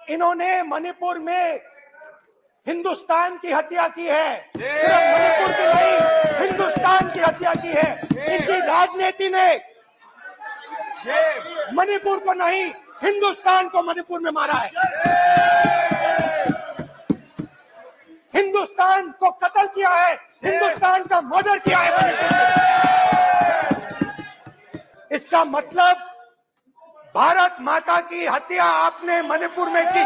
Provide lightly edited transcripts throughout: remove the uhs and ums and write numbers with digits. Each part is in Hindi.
इन्होंने मणिपुर में हिंदुस्तान की हत्या की है। सिर्फ मणिपुर की नहीं, हिंदुस्तान की हत्या की है। इनकी राजनीति ने मणिपुर को नहीं, हिंदुस्तान को मणिपुर में मारा है। हिंदुस्तान को कत्ल किया है, हिंदुस्तान का मर्डर किया है मणिपुर में। इसका मतलब भारत माता की हत्या आपने मणिपुर में की।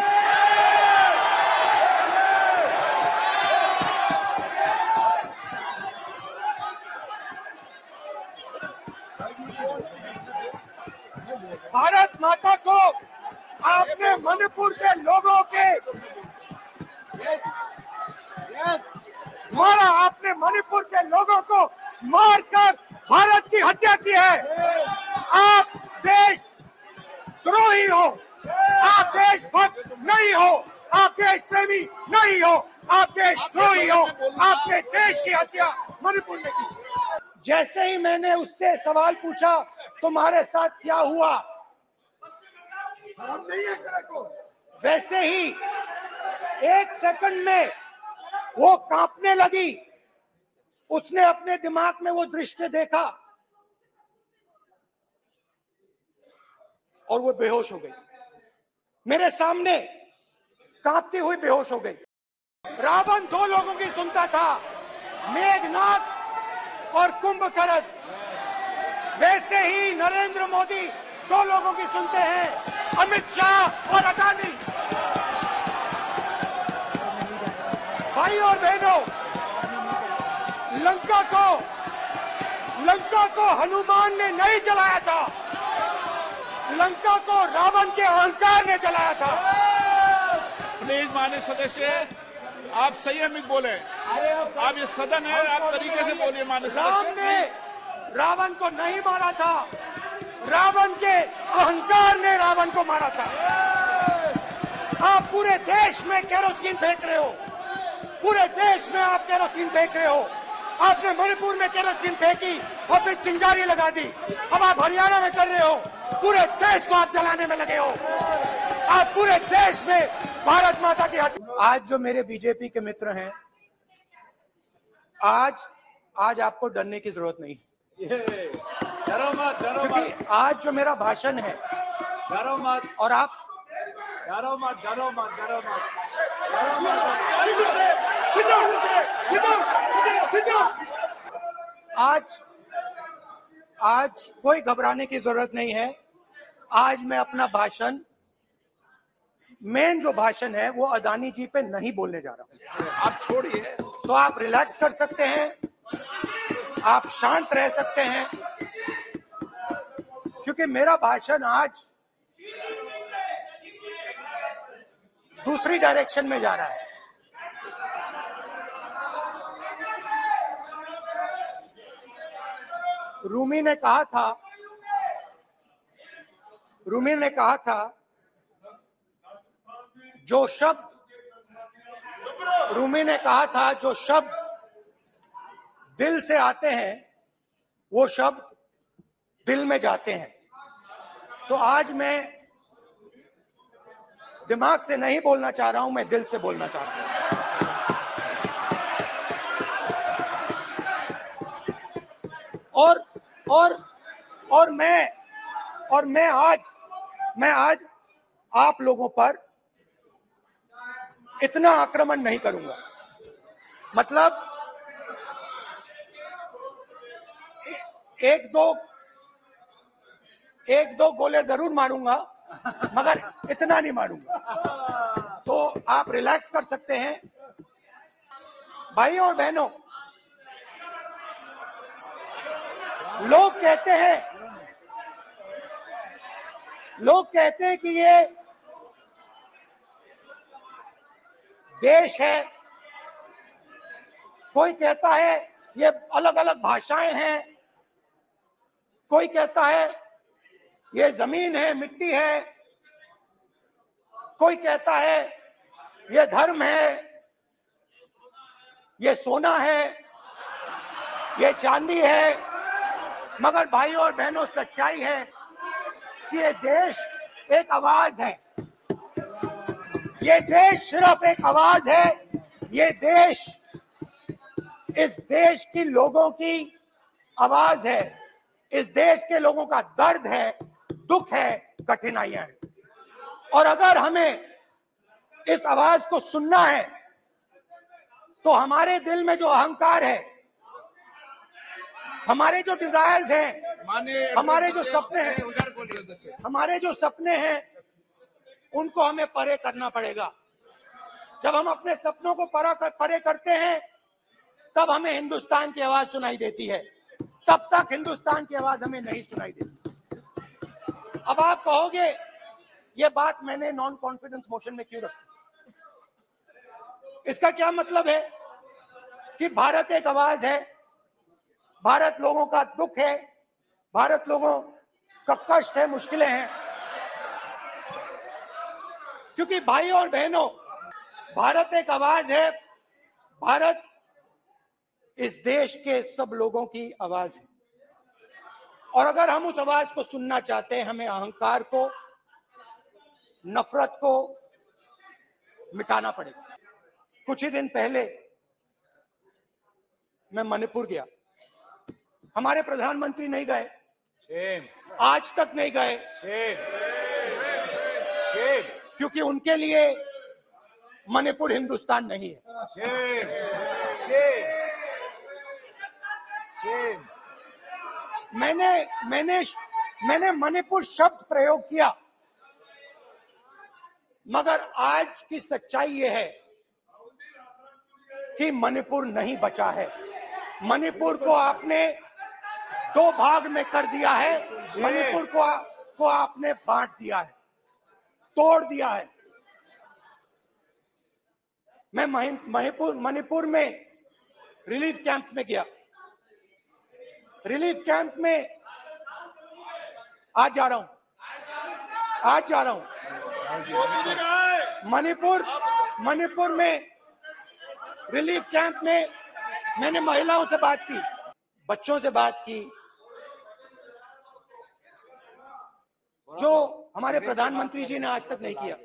भारत माता को आपने मणिपुर के लोगों के मारा। आपने मणिपुर के लोगों को मारकर भारत की हत्या की है। आप देशद्रोही हो, आप देशभक्त नहीं हो, आप देश प्रेमी नहीं हो, आप देशद्रोही हो। आपने देश की हत्या मणिपुर में की। जैसे ही मैंने उससे सवाल पूछा तुम्हारे साथ क्या हुआ, शर्म नहीं है तेरे को, वैसे ही एक सेकंड में वो कांपने लगी। उसने अपने दिमाग में वो दृश्य देखा और वो बेहोश हो गई। मेरे सामने कांपती हुई बेहोश हो गई। रावण दो लोगों की सुनता था, मेघनाथ और कुंभकर्ण। वैसे ही नरेंद्र मोदी दो लोगों की सुनते हैं, अमित शाह और अडानी। भाई और बहनों, लंका को हनुमान ने नहीं जलाया था, लंका को रावण के अहंकार ने जलाया था। प्लीज माननीय सदस्य, आप संयमित बोले। आप ये सदन है, आप तरीके से बोलिए। माननीय राम ने रावण को नहीं मारा था, रावण के अहंकार ने रावण को मारा था। आप पूरे देश में केरोसिन फेंक रहे हो, पूरे देश में आप केरोसिन फेंक रहे हो। आपने मणिपुर में केरोसिन फेंकी और फिर चिंगारी लगा दी। अब आप हरियाणा में कर रहे हो, पूरे देश को आप जलाने में लगे हो। आप पूरे देश में भारत माता की हत्या। आज जो मेरे बीजेपी के मित्र हैं, आज आपको डरने की जरूरत नहीं। डरो मत, क्योंकि आज जो मेरा भाषण है, डरो मत, और आप डरो मत, डरो मत, डरो मत, आज कोई घबराने की जरूरत नहीं है। आज मैं अपना भाषण, मेन जो भाषण है वो अदानी जी पे नहीं बोलने जा रहा हूं। आप छोड़िए, तो आप रिलैक्स कर सकते हैं, आप शांत रह सकते हैं, क्योंकि मेरा भाषण आज दूसरी डायरेक्शन में जा रहा है। रूमी ने कहा था जो शब्द दिल से आते हैं वो शब्द दिल में जाते हैं। तो आज मैं दिमाग से नहीं बोलना चाह रहा हूं, मैं दिल से बोलना चाह रहा हूं। और मैं आज आप लोगों पर इतना आक्रमण नहीं करूंगा। मतलब एक दो गोले जरूर मारूंगा, मगर इतना नहीं मारूंगा। तो आप रिलैक्स कर सकते हैं। भाइयों और बहनों, लोग कहते हैं कि ये देश है, कोई कहता है ये अलग अलग भाषाएं हैं, कोई कहता है ये जमीन है, मिट्टी है, कोई कहता है ये धर्म है, ये सोना है, ये चांदी है। मगर भाइयों और बहनों, सच्चाई है कि ये देश एक आवाज है। ये देश सिर्फ एक आवाज है। ये देश इस देश के लोगों की आवाज है। इस देश के लोगों का दर्द है, दुख है, कठिनाइयां हैं। और अगर हमें इस आवाज को सुनना है तो हमारे दिल में जो अहंकार है, हमारे जो डिजायर्स हैं, हमारे जो सपने हैं, हमारे जो सपने हैं, उनको हमें परे करना पड़ेगा। जब हम अपने सपनों को परे करते हैं, तब हमें हिंदुस्तान की आवाज सुनाई देती है। तब तक हिंदुस्तान की आवाज हमें नहीं सुनाई देती। अब आप कहोगे ये बात मैंने नॉन कॉन्फिडेंस मोशन में क्यों रखी? इसका क्या मतलब है कि भारत एक आवाज है, भारत लोगों का दुख है, भारत लोगों का कष्ट है, मुश्किलें हैं। क्योंकि भाइयों और बहनों, भारत एक आवाज है। भारत इस देश के सब लोगों की आवाज है। और अगर हम उस आवाज को सुनना चाहते हैं, हमें अहंकार को, नफरत को मिटाना पड़ेगा। कुछ ही दिन पहले मैं मणिपुर गया। हमारे प्रधानमंत्री नहीं गए, आज तक नहीं गए, क्योंकि उनके लिए मणिपुर हिंदुस्तान नहीं है। मैंने मणिपुर शब्द प्रयोग किया, मगर आज की सच्चाई यह है कि मणिपुर नहीं बचा है। मणिपुर को आपने दो भाग में कर दिया है। मणिपुर को आपने बांट दिया है, तोड़ दिया है। मैं मणिपुर में रिलीफ कैंप्स में गया। रिलीफ कैंप में आज जा रहा हूं। मणिपुर में रिलीफ कैंप में मैंने महिलाओं से बात की, बच्चों से बात की, जो हमारे प्रधानमंत्री जी ने आज तक नहीं किया।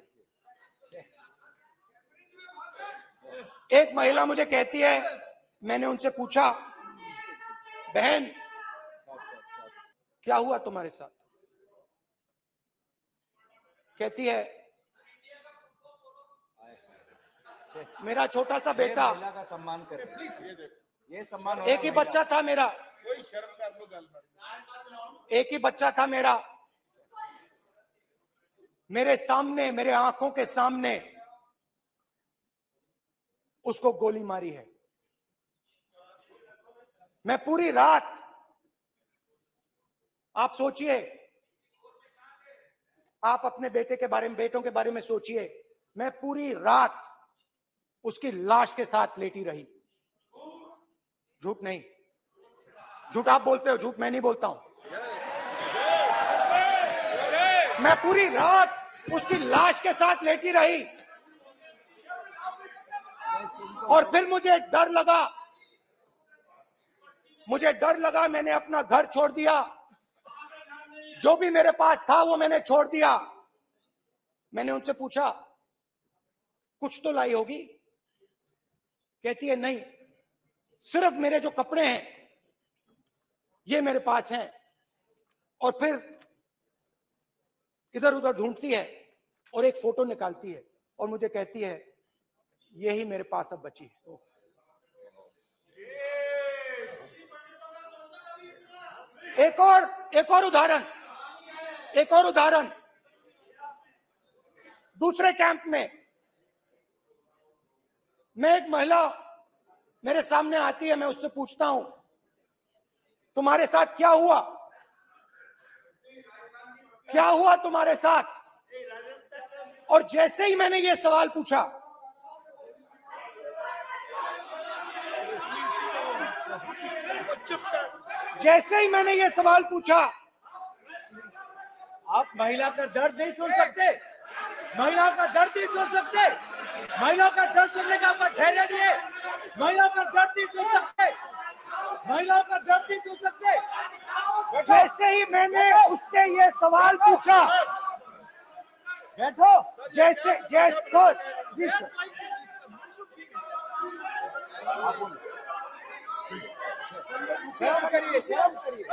एक महिला मुझे कहती है, मैंने उनसे पूछा, बहन क्या हुआ तुम्हारे साथ? कहती है, मेरा छोटा सा बेटा, का सम्मान करें, ये सम्मान, एक ही बच्चा था मेरा, एक ही बच्चा था मेरा, मेरे सामने, मेरे आंखों के सामने उसको गोली मारी है। मैं पूरी रात, आप सोचिए, आप अपने बेटे के बारे में, बेटों के बारे में सोचिए, मैं पूरी रात उसकी लाश के साथ लेटी रही। झूठ नहीं, झूठ आप बोलते हो, झूठ मैं नहीं बोलता हूं। मैं पूरी रात उसकी लाश के साथ लेटी रही और फिर मुझे डर लगा, मैंने अपना घर छोड़ दिया, जो भी मेरे पास था वो मैंने छोड़ दिया। मैंने उनसे पूछा, कुछ तो लाई होगी? कहती है, नहीं, सिर्फ मेरे जो कपड़े हैं ये मेरे पास हैं। और फिर इधर उधर ढूंढती है और एक फोटो निकालती है और मुझे कहती है, यही मेरे पास अब बची है। एक और उदाहरण, दूसरे कैंप में मैं, एक महिला मेरे सामने आती है, मैं उससे पूछता हूं, तुम्हारे साथ क्या हुआ? क्या हुआ तुम्हारे साथ? और जैसे ही मैंने ये सवाल पूछा, आप महिला का दर्द नहीं सुन सकते, महिलाओं का दर्द नहीं सुन सकते, महिलाओं का दर्द सुनने का आपका धैर्य नहीं है, महिलाओं का दर्द नहीं सुन सकते, महिलाओं का दर्द नहीं सुन सकते। जैसे ही मैंने उससे ये सवाल पूछा, बैठो। जैसे सर प्लीज सर, शर्म करिए, शर्म करिए।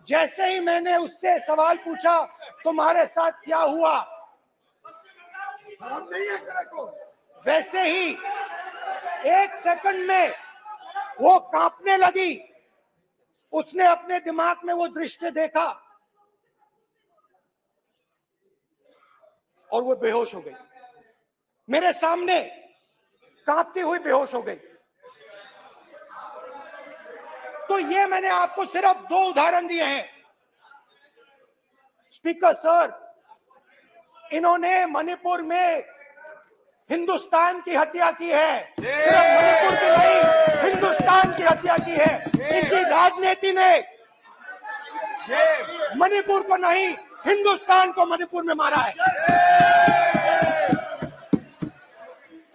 जैसे ही मैंने उससे सवाल पूछा तुम्हारे साथ क्या हुआ, शर्म नहीं है तेरे को? वैसे ही 1 सेकंड में वो कांपने लगी। उसने अपने दिमाग में वो दृश्य देखा और वो बेहोश हो गई मेरे सामने, कांपती हुई बेहोश हो गई। तो ये मैंने आपको सिर्फ 2 उदाहरण दिए हैं। स्पीकर सर, इन्होंने मणिपुर में हिंदुस्तान की हत्या की है, सिर्फ मणिपुर की नहीं, हिंदुस्तान की हत्या की है। इनकी राजनीति ने मणिपुर को नहीं, हिंदुस्तान को मणिपुर में मारा है।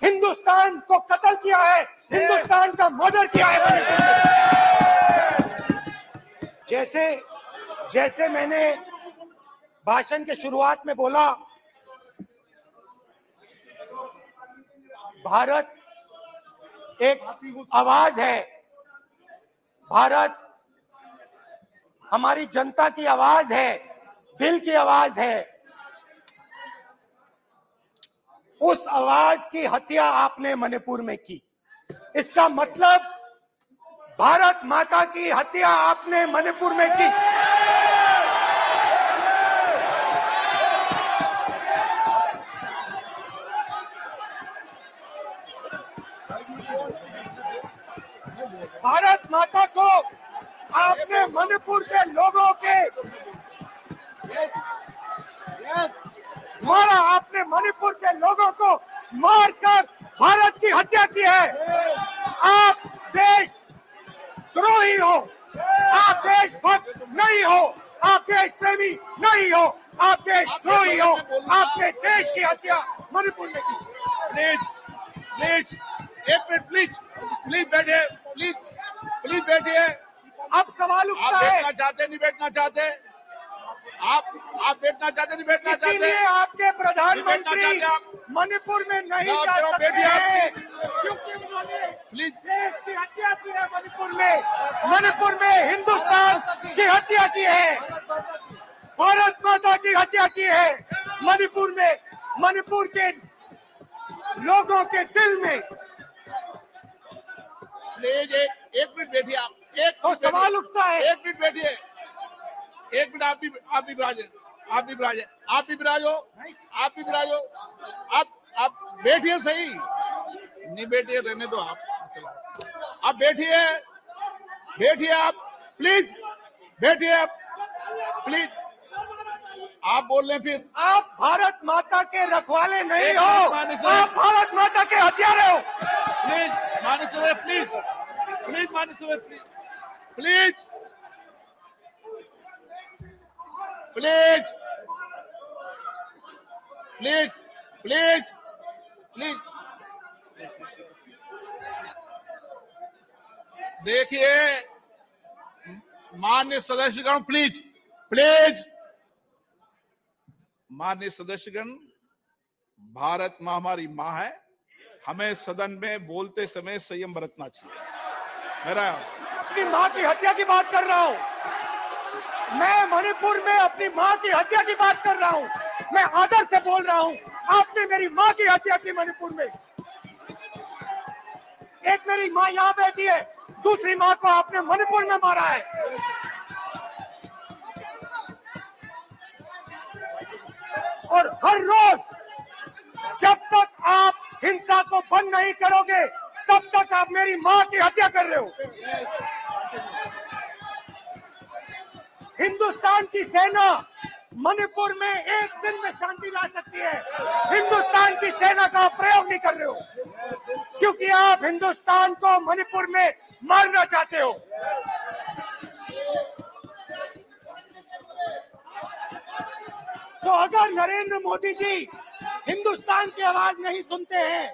हिंदुस्तान को कत्ल किया है, हिंदुस्तान का मर्डर किया है मणिपुर में। जैसे मैंने भाषण के शुरुआत में बोला, भारत एक आवाज है, भारत हमारी जनता की आवाज है, दिल की आवाज है। उस आवाज की हत्या आपने मणिपुर में की। इसका मतलब भारत माता की हत्या आपने मणिपुर में की। भारत माता को आपने मणिपुर के लोगों के मारा, आपने मणिपुर के लोगों को मारकर भारत की हत्या की है। आप देशद्रोही हो, आप देशभक्त नहीं हो, आप देश प्रेमी नहीं हो, आप देशद्रोही हो। आपने देश की हत्या मणिपुर में की। प्लीज प्लीज 1 मिनट प्लीज बैठिए, प्लीज बैठिए। अब सवाल आप उठता है, बैठना चाहते नहीं बैठना चाहते, आप बैठना चाहते नहीं बैठना चाहते, इसीलिए आपके प्रधानमंत्री बैठना चाहते आप? मणिपुर में नहीं जाओ, जा जाओ, सकते बैठिए आप। हैं, क्योंकि उन्होंने प्लीज देश की हत्या की है। मणिपुर में हिंदुस्तान की हत्या की है, भारत माता की हत्या की है। मणिपुर में, मणिपुर के लोगों के दिल में। प्लीज 1 मिनट बैठिए आप। तो सवाल उठता है, 1 मिनट बैठिए, 1 मिनट। आप भी विराजो, आप बैठिए सही, नहीं बैठिए रहने दो आप बैठिए आप प्लीज बैठिए आप प्लीज। आप बोल रहे हैं फिर आप भारत माता के रखवाले नहीं हो, आप भारत माता के हत्यारे हो। प्लीज माननीय सदस्य, प्लीज माननीय सदस्य, please please please please please देखिए माननीय सदस्यगण, प्लीज माननीय सदस्यगण, भारत माँ हमारी माँ है, हमें सदन में बोलते समय संयम बरतना चाहिए। मेरा अपनी माँ की हत्या की बात कर रहा हूँ मैं, मणिपुर में अपनी माँ की हत्या की बात कर रहा हूँ मैं, आदर से बोल रहा हूँ। आपने मेरी माँ की हत्या की मणिपुर में। एक मेरी माँ यहाँ बैठी है, दूसरी माँ को आपने मणिपुर में मारा है। और हर रोज जब तक आप हिंसा को बंद नहीं करोगे, तब तक आप मेरी माँ की हत्या कर रहे हो। हिंदुस्तान की सेना मणिपुर में एक दिन में शांति ला सकती है, हिंदुस्तान की सेना का प्रयोग नहीं कर रहे हो, क्योंकि आप हिंदुस्तान को मणिपुर में मारना चाहते हो। तो अगर नरेंद्र मोदी जी हिंदुस्तान की आवाज नहीं सुनते हैं,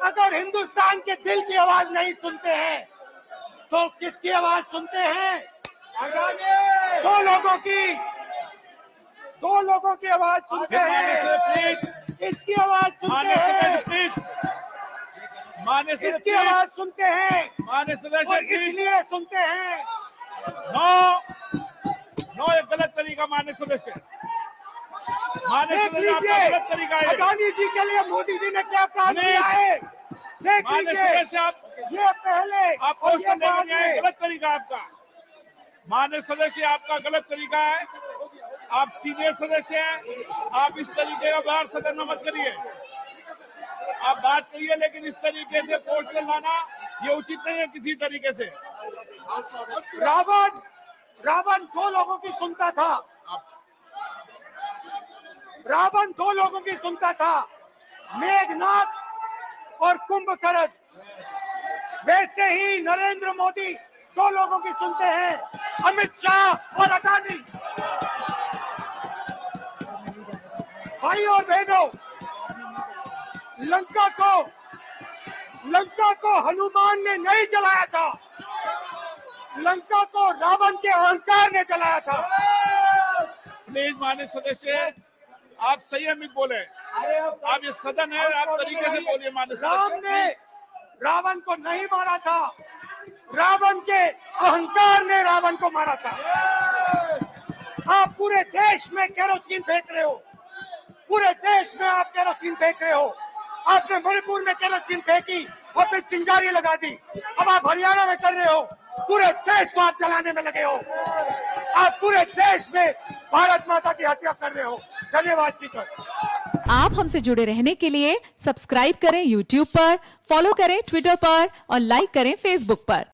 अगर हिंदुस्तान के दिल की आवाज नहीं सुनते हैं, तो किसकी आवाज सुनते हैं? दो लोगों की, दो लोगों की आवाज सुनते हैं, इसकी आवाज सुनते हैं, इसकी आवाज सुनते हैं और इसलिए सुनते हैं। नो ये गलत तरीका माननीय सदस्य, देख लीजिए गलत तरीका है। अडानी जी के लिए मोदी जी ने क्या काम किया है, देख लीजिए। आप ये पहले और ये बाद में। गलत तरीका आपका माननीय सदस्य, आपका गलत तरीका है। आप सीनियर सदस्य हैं, आप इस तरीके का बाहर सदन में मत करिए। आप बात करिए, लेकिन इस तरीके से पोस्टर लाना ये उचित नहीं है किसी तरीके से। रावण दो लोगों की सुनता था, रावण दो लोगों की सुनता था, मेघनाथ और कुंभकर्ण। वैसे ही नरेंद्र मोदी दो लोगों की सुनते हैं, अमित शाह और अडानी। भाई और बहनों, लंका को हनुमान ने नहीं जलाया था, लंका को रावण के अहंकार ने जलाया था। प्लीज माननीय सदस्य, आप संयमित बोले। आप ये सदन है, आप तरीके से बोलिए। माननीय राम ने रावण को नहीं मारा था, रावण के अहंकार ने रावण को मारा था। आप पूरे देश में केरोसिन फेंक रहे हो, पूरे देश में आप केरोसिन फेंक रहे हो। आपने मणिपुर में केरोसिन फेंकी और फिर चिंगारी लगा दी। अब आप हरियाणा में कर रहे हो, पूरे देश को आप जलाने में लगे हो। आप पूरे देश में भारत माता की हत्या कर रहे हो। धन्यवाद स्पीकर। आप हमसे जुड़े रहने के लिए सब्सक्राइब करें YouTube पर, फॉलो करें Twitter पर और लाइक करें Facebook पर।